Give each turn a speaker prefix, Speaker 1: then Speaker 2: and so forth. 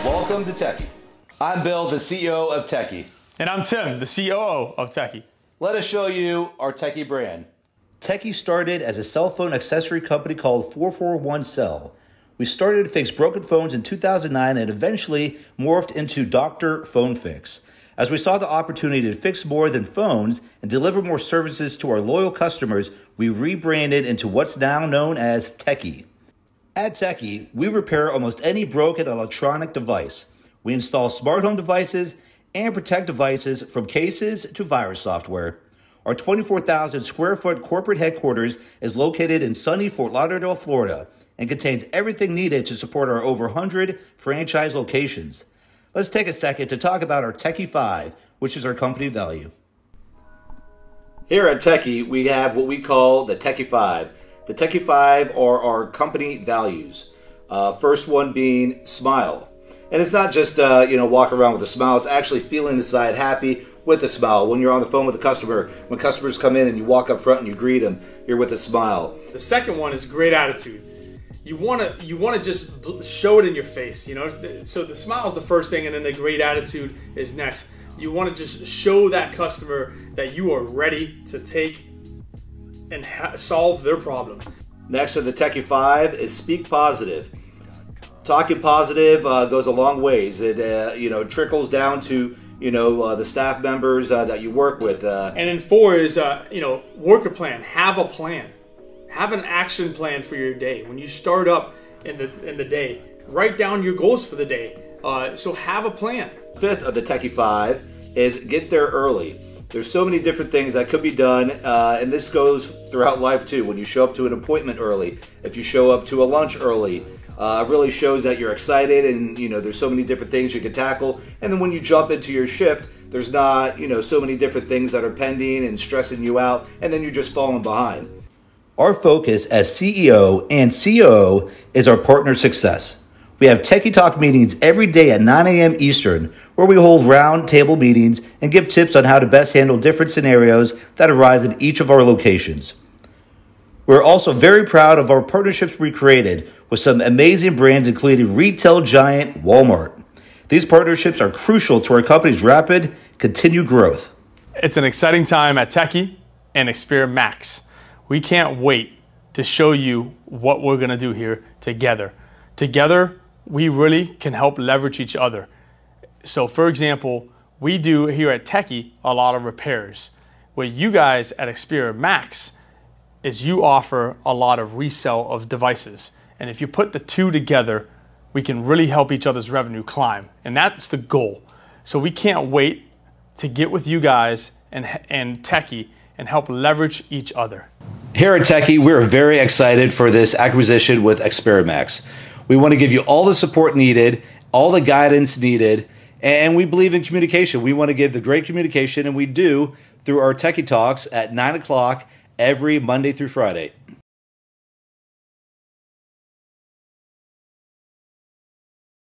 Speaker 1: Welcome to Techy. I'm Bill, the CEO of Techy.
Speaker 2: And I'm Tim, the COO of Techy.
Speaker 1: Let us show you our Techy brand.
Speaker 3: Techy started as a cell phone accessory company called 441 Cell. We started to fix broken phones in 2009 and eventually morphed into Dr. Phone Fix. As we saw the opportunity to fix more than phones and deliver more services to our loyal customers, we rebranded into what's now known as Techy. At Techy, we repair almost any broken electronic device. We install smart home devices and protect devices from cases to virus software. Our 24,000 square foot corporate headquarters is located in sunny Fort Lauderdale, Florida, and contains everything needed to support our over 100 franchise locations. Let's take a second to talk about our Techy 5, which is our company value. Here at Techy, we have what we call the Techy 5. The Techy 5 are our company values. First one being smile. And it's not just, walk around with a smile. It's actually feeling inside happy with a smile. When you're on the phone with a customer, when customers come in and you walk up front and you greet them, you're with a smile.
Speaker 2: The second one is great attitude. You want to just show it in your face, So the smile is the first thing, and then the great attitude is next. You want to just show that customer that you are ready to take and solve their problem.
Speaker 3: Next to the Techy 5 is speak positive. Talking positive goes a long ways. It trickles down to the staff members that you work with.
Speaker 2: And then 4 is work a plan. Have a plan. Have an action plan for your day. When you start up in the day, write down your goals for the day. So have a plan.
Speaker 3: 5th of the Techy 5 is get there early. There's so many different things that could be done, and this goes throughout life too. When you show up to an appointment early, if you show up to a lunch early, it really shows that you're excited, and there's so many different things you can tackle. And then when you jump into your shift, there's not so many different things that are pending and stressing you out, and then you're just falling behind. Our focus as CEO and COO is our partner success. We have Techy Talk meetings every day at 9 a.m. Eastern, where we hold round table meetings and give tips on how to best handle different scenarios that arise in each of our locations. We're also very proud of our partnerships we created with some amazing brands, including retail giant Walmart. These partnerships are crucial to our company's rapid, continued growth.
Speaker 2: It's an exciting time at Techy and Experimax. We can't wait to show you what we're going to do here together. Together, we really can help leverage each other. So for example, we do here at Techy a lot of repairs. What you guys at Experimax is you offer a lot of resale of devices. And if you put the two together, we can really help each other's revenue climb. And that's the goal. So we can't wait to get with you guys and Techy and help leverage each other.
Speaker 3: Here at Techy, we're very excited for this acquisition with Experimax. We want to give you all the support needed, all the guidance needed, and we believe in communication. We want to give the great communication, and we do through our Techy Talks at 9 o'clock every Monday through Friday.